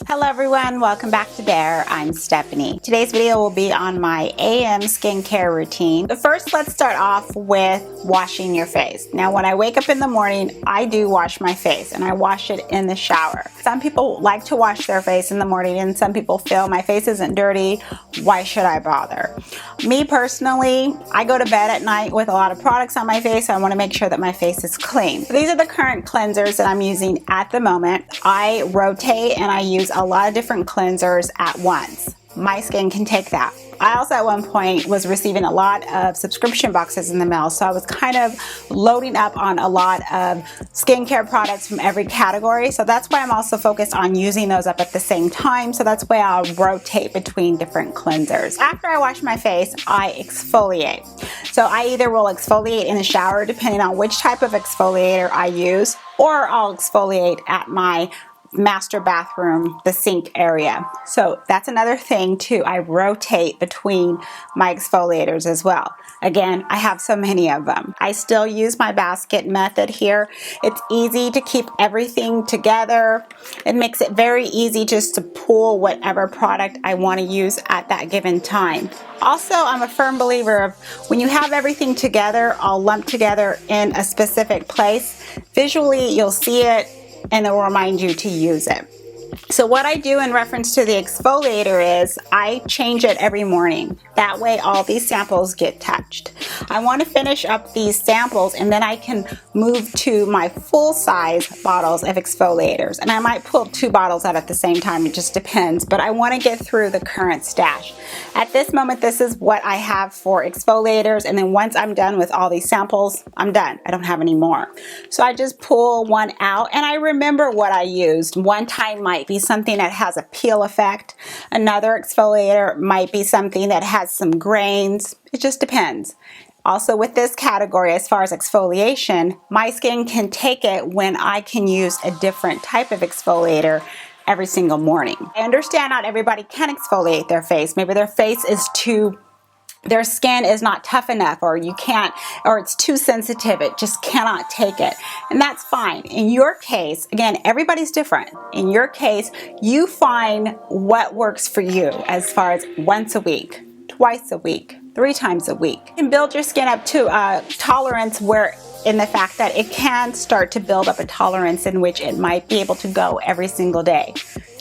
Hello everyone, welcome back to ByBare. I'm Stephanie. Today's video will be on my AM skincare routine. But first, let's start off with washing your face. Now, when I wake up in the morning, I do wash my face and I wash it in the shower. Some people like to wash their face in the morning and some people feel my face isn't dirty. Why should I bother? Me personally, I go to bed at night with a lot of products on my face. So I want to make sure that my face is clean. So these are the current cleansers that I'm using at the moment. I rotate and I use a lot of different cleansers at once. My skin can take that. I also at one point was receiving a lot of subscription boxes in the mail, so I was kind of loading up on a lot of skincare products from every category. So that's why I'm also focused on using those up at the same time. So that's why I'll rotate between different cleansers. After I wash my face, I exfoliate. So I either will exfoliate in the shower depending on which type of exfoliator I use, or I'll exfoliate at my master bathroom, the sink area. So that's another thing too. I rotate between my exfoliators as well. Again, I have so many of them. I still use my basket method here. It's easy to keep everything together. It makes it very easy just to pull whatever product I want to use at that given time. Also, I'm a firm believer of when you have everything together, all lumped together in a specific place, visually you'll see it and it will remind you to use it. So what I do in reference to the exfoliator is I change it every morning. That way all these samples get touched. I want to finish up these samples and then I can move to my full size bottles of exfoliators. And I might pull 2 bottles out at the same time, it just depends. But I want to get through the current stash. At this moment, this is what I have for exfoliators. And then once I'm done with all these samples, I'm done. I don't have any more. So I just pull one out and I remember what I used. One time might be something that has a peel effect. Another exfoliator might be something that has some grains. It just depends. Also with this category, as far as exfoliation, my skin can take it when I can use a different type of exfoliator every single morning. I understand not everybody can exfoliate their face. Maybe their face is their skin is not tough enough, or you can't, or it's too sensitive, it just cannot take it. And that's fine. In your case, again, everybody's different. In your case, you find what works for you as far as once a week, twice a week, 3 times a week. You can build your skin up to a tolerance where in the fact that it can start to build up a tolerance in which it might be able to go every single day.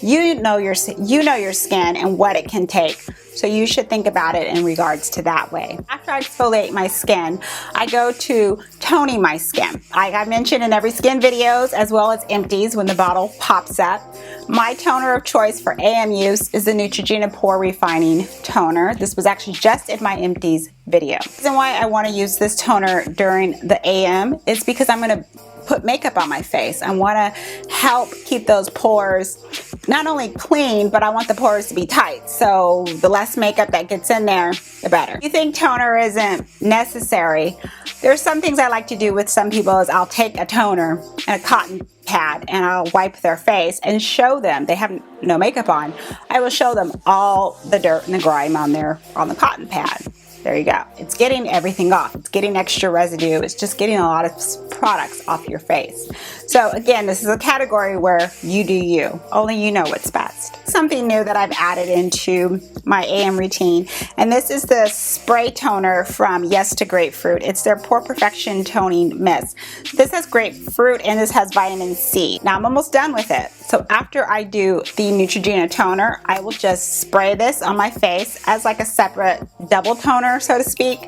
You know your skin and what it can take, so you should think about it in regards to that way. After I exfoliate my skin, I go to toning my skin. Like I mentioned in every skin videos, as well as empties when the bottle pops up. My toner of choice for AM use is the Neutrogena Pore Refining Toner. This was actually just in my empties video. The reason why I want to use this toner during the AM is because I'm going to put makeup on my face. I want to help keep those pores not only clean, but I want the pores to be tight. So the less makeup that gets in there, the better. If you think toner isn't necessary, there's some things I like to do with some people is I'll take a toner and a cotton pad and I'll wipe their face and show them, they have no makeup on, I will show them all the dirt and the grime on the cotton pad. There you go. It's getting everything off. It's getting extra residue. It's just getting a lot of products off your face. So again, this is a category where you do you. Only you know what's best. Something new that I've added into my AM routine, and this is the spray toner from Yes to Grapefruit. It's their Pore Perfection Toning Mist. This has grapefruit and this has vitamin C. Now I'm almost done with it. So after I do the Neutrogena toner, I will just spray this on my face as like a separate double toner, so to speak,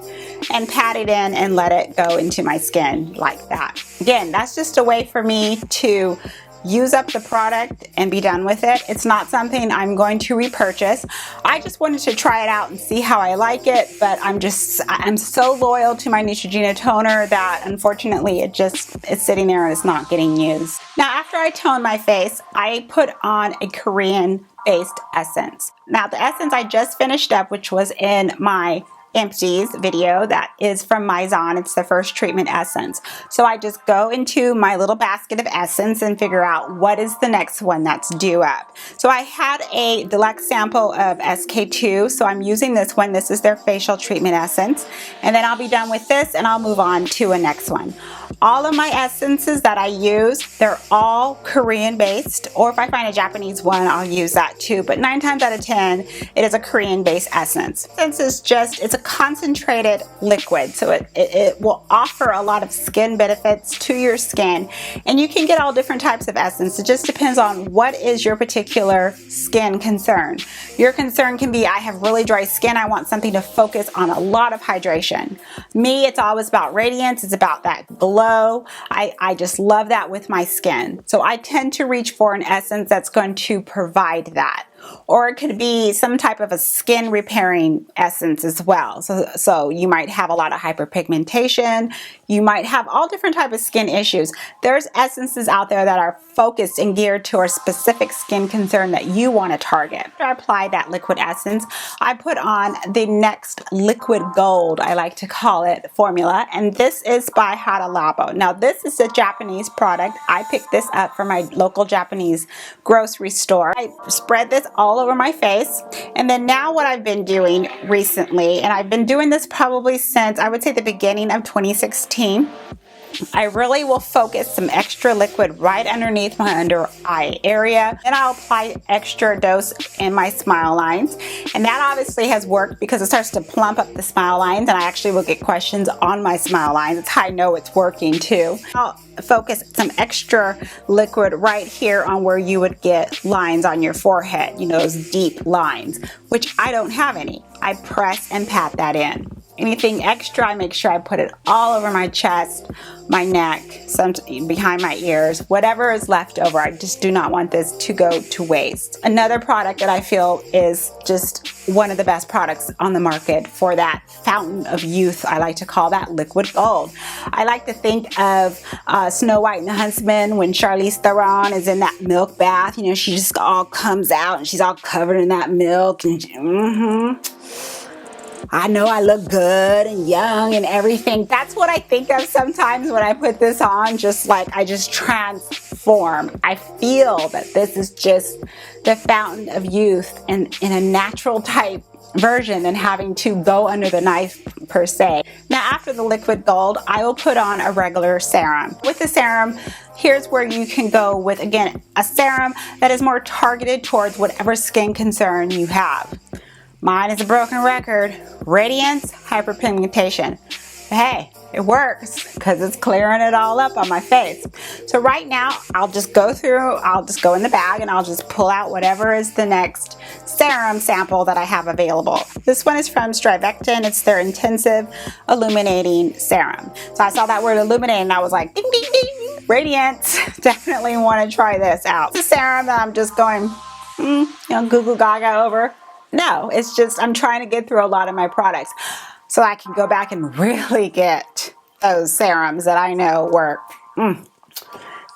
and pat it in and let it go into my skin like that. Again, that's just a way for me to use up the product and be done with it. It's not something I'm going to repurchase. I just wanted to try it out and see how I like it, but I'm so loyal to my Neutrogena toner that unfortunately it's sitting there and it's not getting used. Now after I tone my face, I put on a Korean based essence. Now the essence I just finished up, which was in my empties video that is from Maison. It's the first treatment essence. So I just go into my little basket of essence and figure out what is the next one that's due up. So I had a deluxe sample of SK2, so I'm using this one. This is their facial treatment essence. And then I'll be done with this and I'll move on to a next one. All of my essences that I use, they're all Korean based, or if I find a Japanese one, I'll use that too. But 9 times out of 10, it is a Korean based essence. Essence is just, it's a concentrated liquid, so it will offer a lot of skin benefits to your skin. And you can get all different types of essence. It just depends on what is your particular skin concern. Your concern can be, I have really dry skin, I want something to focus on a lot of hydration. Me, it's always about radiance, it's about that glow. I just love that with my skin. So I tend to reach for an essence that's going to provide that. Or it could be some type of a skin repairing essence as well. So you might have a lot of hyperpigmentation. You might have all different types of skin issues. There's essences out there that are focused and geared to a specific skin concern that you want to target. After I apply that liquid essence, I put on the next liquid gold, I like to call it, formula. And this is by Hada Labo. Now this is a Japanese product. I picked this up from my local Japanese grocery store. I spread this all over my face. And then now what I've been doing recently, and I've been doing this probably since, I would say, the beginning of 2016, I really will focus some extra liquid right underneath my under eye area. Then I'll apply extra dose in my smile lines. And that obviously has worked because it starts to plump up the smile lines, and I actually will get questions on my smile lines. It's how I know it's working too. I'll focus some extra liquid right here on where you would get lines on your forehead, you know, those deep lines, which I don't have any. I press and pat that in. Anything extra, I make sure I put it all over my chest, my neck, some behind my ears, whatever is left over. I just do not want this to go to waste. Another product that I feel is just one of the best products on the market for that fountain of youth, I like to call that liquid gold. I like to think of Snow White and the Huntsman when Charlize Theron is in that milk bath. You know, she just all comes out and she's all covered in that milk. And I know I look good and young and everything. That's what I think of sometimes when I put this on, just like I just transform. I feel that this is just the fountain of youth and in a natural type version than having to go under the knife per se. Now after the liquid gold, I will put on a regular serum. With the serum, here's where you can go with, again, a serum that is more targeted towards whatever skin concern you have. Mine is a broken record, radiance, hyperpigmentation. Hey, it works because it's clearing it all up on my face. So right now, I'll just go in the bag and I'll just pull out whatever is the next serum sample that I have available. This one is from Benton. It's their intensive illuminating serum. So I saw that word illuminate and I was like, ding, ding, ding, radiance. Definitely want to try this out. It's a serum that I'm just going, you know, goo goo gaga over. No, it's just I'm trying to get through a lot of my products so I can go back and really get those serums that I know work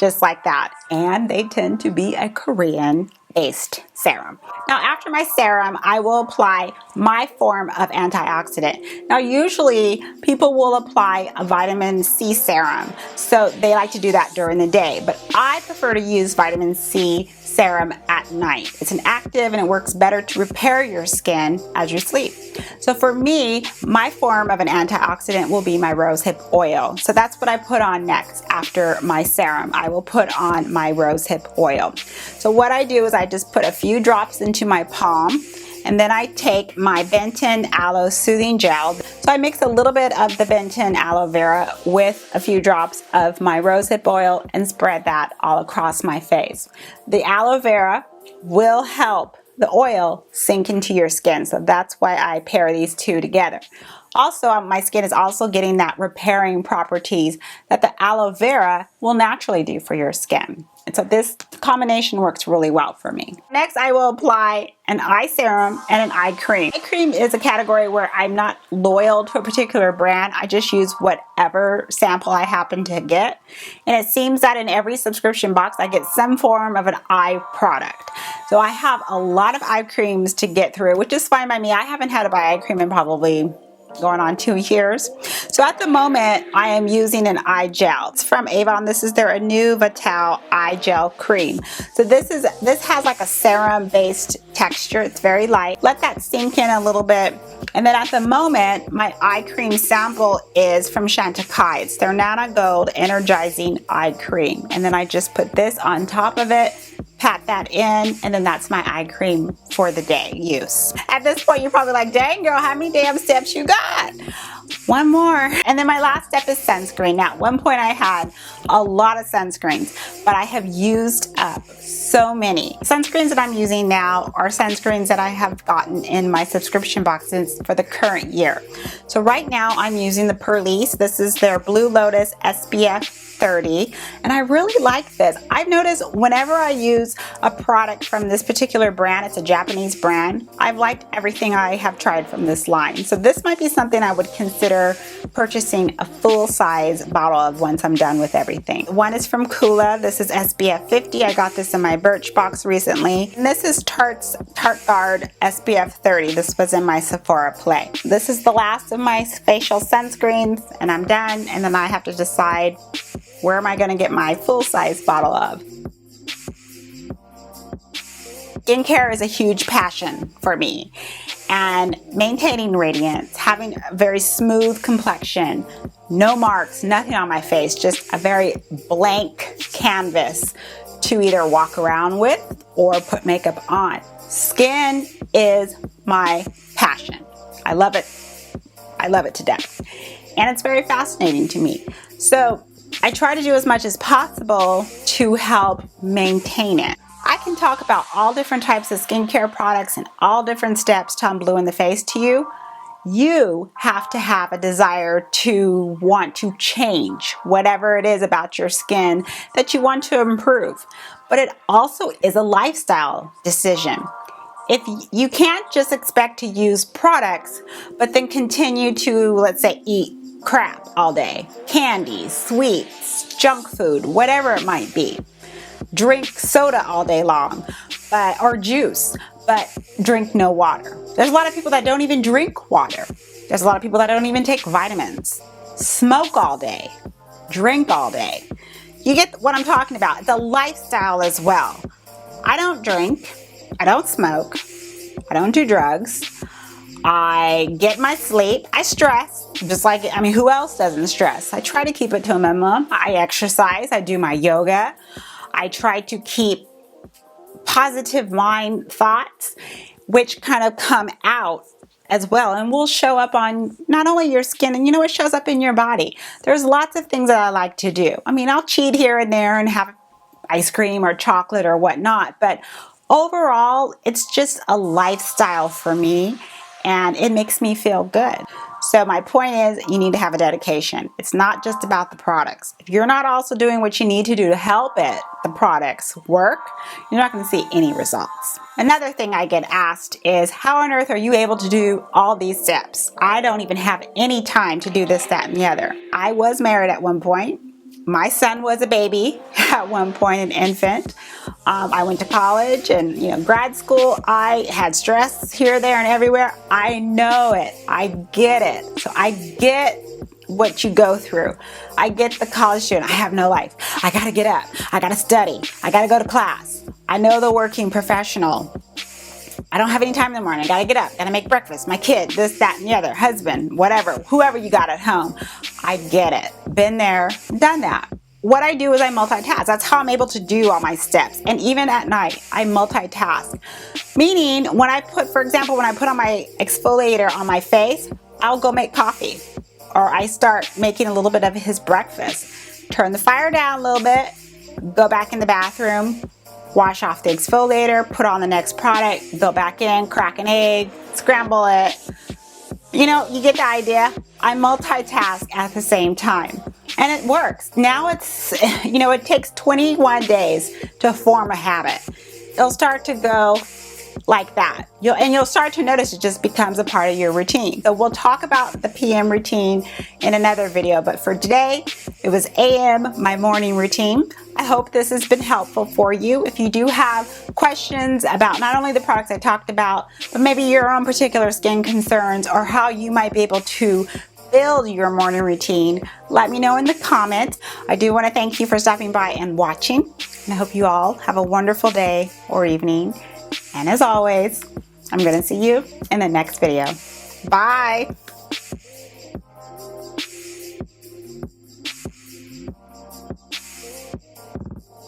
just like that. And they tend to be a Korean based serum. Now after my serum, I will apply my form of antioxidant. Now usually people will apply a vitamin C serum, so they like to do that during the day, but I prefer to use vitamin C serum at night. It's an active and it works better to repair your skin as you sleep. So for me, my form of an antioxidant will be my Rosehip Oil. So that's what I put on next after my serum. I will put on my Rosehip Oil. So what I do is I just put a few drops into my palm, and then I take my Benton Aloe Soothing Gel. So I mix a little bit of the Benton Aloe Vera with a few drops of my Rosehip Oil and spread that all across my face. The aloe vera will help the oil sink into your skin, so that's why I pair these two together. Also, my skin is also getting that repairing properties that the aloe vera will naturally do for your skin. And so this combination works really well for me. Next, I will apply an eye serum and an eye cream. Eye cream is a category where I'm not loyal to a particular brand. I just use whatever sample I happen to get. And it seems that in every subscription box, I get some form of an eye product. So I have a lot of eye creams to get through, which is fine by me. I haven't had to buy eye cream in probably going on 2 years. So at the moment, I am using an eye gel. It's from Avon. This is their Anew Eye Gel Cream. So this has like a serum based texture. It's very light. Let that sink in a little bit. And then at the moment, my eye cream sample is from Chantecaille. It's their Nana Gold Energizing Eye Cream. And then I just put this on top of it, pat that in, and then that's my eye cream for the day use. At this point, you're probably like, dang girl, how many damn steps you got? One more. And then my last step is sunscreen. Now, at one point I had a lot of sunscreens, but I have used up so many. Sunscreens that I'm using now are sunscreens that I have gotten in my subscription boxes for the current year. So right now I'm using the Purlisse. This is their Blue Lotus SPF 30, and I really like this. I've noticed whenever I use a product from this particular brand, it's a Japanese brand, I've liked everything I have tried from this line. So this might be something I would consider purchasing a full-size bottle of once I'm done with everything. One is from Coola. This is SPF 50. I got this in my Birch box recently. And this is Tarte Guard SPF 30. This was in my Sephora play. This is the last of my facial sunscreens, and I'm done. And then I have to decide, where am I going to get my full-size bottle of? Skincare is a huge passion for me, and maintaining radiance, having a very smooth complexion, no marks, nothing on my face, just a very blank canvas to either walk around with or put makeup on. Skin is my passion. I love it. I love it to death. And it's very fascinating to me. So I try to do as much as possible to help maintain it. I can talk about all different types of skincare products and all different steps till I'm blue in the face to you. You have to have a desire to want to change whatever it is about your skin that you want to improve. But it also is a lifestyle decision. If you can't just expect to use products, but then continue to, let's say, eat crap all day, candies, sweets, junk food, whatever it might be. Drink soda all day long, or juice, but drink no water. There's a lot of people that don't even drink water. There's a lot of people that don't even take vitamins. Smoke all day, drink all day. You get what I'm talking about. It's a lifestyle as well. I don't drink, I don't smoke, I don't do drugs. I get my sleep. I stress, just like, who else doesn't stress? I try to keep it to a minimum. I exercise. I do my yoga. I try to keep positive mind thoughts, which kind of come out as well and will show up on not only your skin, and it shows up in your body. There's lots of things that I like to do. I'll cheat here and there and have ice cream or chocolate or whatnot, but overall, it's just a lifestyle for me. And it makes me feel good. So my point is, you need to have a dedication. It's not just about the products. If you're not also doing what you need to do to help the products work, you're not going to see any results. Another thing I get asked is, how on earth are you able to do all these steps? I don't even have any time to do this, that, and the other. I was married at one point. My son was a baby at one point, an infant. I went to college and grad school. I had stress here, there, and everywhere. I know it. I get it. So I get what you go through. I get the college student. I have no life. I gotta get up. I gotta study. I gotta go to class. I know the working professional. I don't have any time in the morning. I gotta get up, gotta make breakfast, my kid, this, that, and the other, husband, whatever, whoever you got at home. I get it. Been there, done that. What I do is I multitask. That's how I'm able to do all my steps. And even at night, I multitask. Meaning, when I put on my exfoliator on my face, I'll go make coffee. Or I start making a little bit of his breakfast. Turn the fire down a little bit, go back in the bathroom, wash off the exfoliator, put on the next product, go back in, crack an egg, scramble it. You get the idea. I multitask at the same time. And it works. Now it takes 21 days to form a habit. It'll start to go like that. You'll start to notice it just becomes a part of your routine. So we'll talk about the PM routine in another video, but for today, it was AM, my morning routine. I hope this has been helpful for you. If you do have questions about not only the products I talked about, but maybe your own particular skin concerns or how you might be able to build your morning routine, let me know in the comments. I do want to thank you for stopping by and watching, and I hope you all have a wonderful day or evening. And as always, I'm going to see you in the next video. Bye.